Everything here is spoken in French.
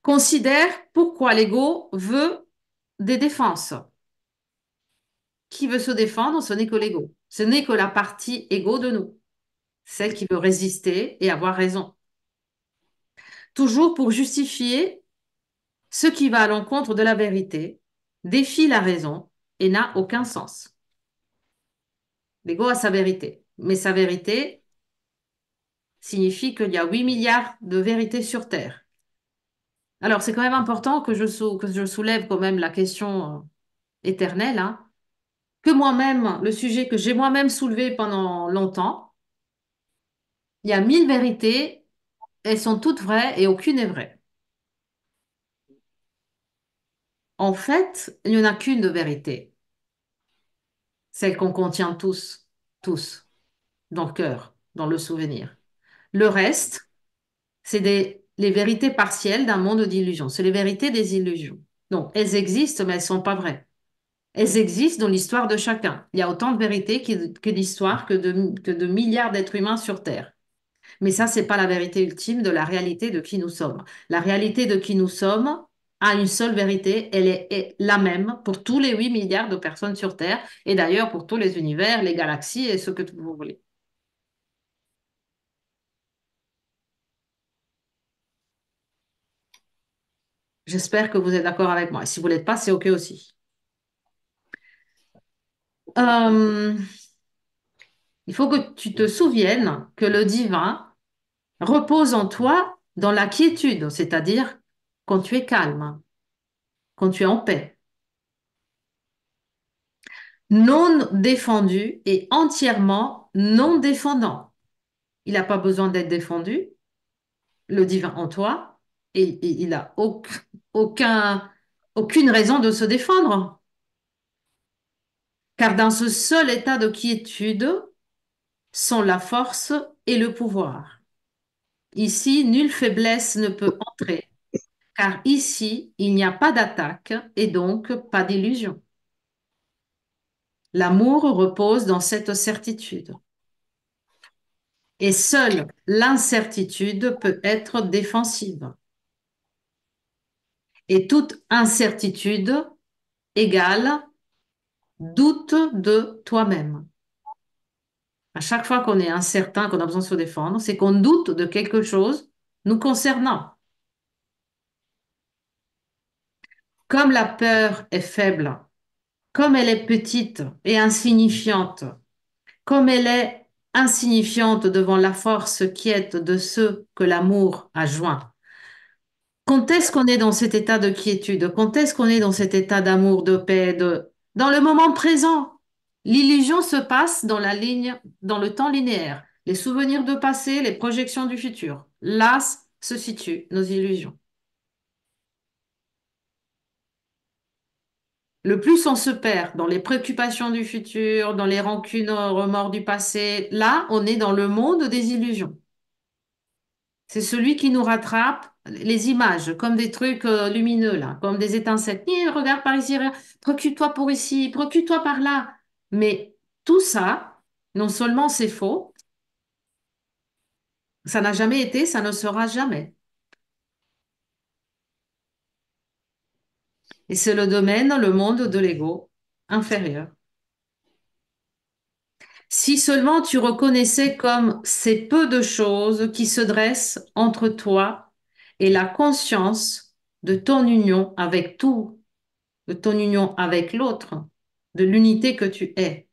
Considère pourquoi l'ego veut des défenses. Qui veut se défendre, ce n'est que l'ego. Ce n'est que la partie égo de nous, celle qui veut résister et avoir raison. Toujours pour justifier ce qui va à l'encontre de la vérité, défie la raison et n'a aucun sens. L'ego a sa vérité, mais sa vérité signifie qu'il y a 8 milliards de vérités sur Terre. Alors, c'est quand même important que je soulève quand même la question éternelle, hein, que moi-même, le sujet que j'ai moi-même soulevé pendant longtemps, il y a 1000 vérités, elles sont toutes vraies et aucune n'est vraie. En fait, il n'y en a qu'une de vérité, celle qu'on contient tous, dans le cœur, dans le souvenir. Le reste, c'est les vérités partielles d'un monde d'illusions. C'est les vérités des illusions. Donc, elles existent, mais elles ne sont pas vraies. Elles existent dans l'histoire de chacun. Il y a autant de vérités que d'histoires que de milliards d'êtres humains sur Terre. Mais ça, c'est pas la vérité ultime de la réalité de qui nous sommes. La réalité de qui nous sommes a une seule vérité, est la même pour tous les 8 milliards de personnes sur Terre, et d'ailleurs pour tous les univers, les galaxies et ce que vous voulez. J'espère que vous êtes d'accord avec moi. Et si vous l'êtes pas, c'est OK aussi. Euh, il faut que tu te souviennes que le divin repose en toi dans la quiétude, c'est-à-dire quand tu es calme, quand tu es en paix, non défendu et entièrement non défendant. Il n'a pas besoin d'être défendu, le divin en toi, et il n'a aucun, aucune raison de se défendre. Car dans ce seul état de quiétude sont la force et le pouvoir. Ici, nulle faiblesse ne peut entrer, car ici, il n'y a pas d'attaque et donc pas d'illusion. L'amour repose dans cette certitude. Et seule l'incertitude peut être défensive. Et toute incertitude égale doute de toi-même. À chaque fois qu'on est incertain, qu'on a besoin de se défendre, c'est qu'on doute de quelque chose nous concernant. Comme la peur est faible, comme elle est petite et insignifiante, comme elle est insignifiante devant la force quiète de ceux que l'amour a joints. Quand est-ce qu'on est dans cet état de quiétude? Quand est-ce qu'on est dans cet état d'amour, de paix, dans le moment présent? L'illusion se passe dans la ligne, dans le temps linéaire. Les souvenirs de passé, les projections du futur. Là se situent nos illusions. Le plus on se perd dans les préoccupations du futur, dans les rancunes, remords du passé, là, on est dans le monde des illusions. C'est celui qui nous rattrape les images, comme des trucs lumineux, là, comme des étincelles. Regarde par ici, regarde, préoccupe-toi pour ici, préoccupe-toi par là. Mais tout ça, non seulement c'est faux, ça n'a jamais été, ça ne sera jamais. Et c'est le domaine, le monde de l'ego inférieur. Si seulement tu reconnaissais comme ces peu de choses qui se dressent entre toi et la conscience de ton union avec tout, de ton union avec l'autre, de l'unité que tu es.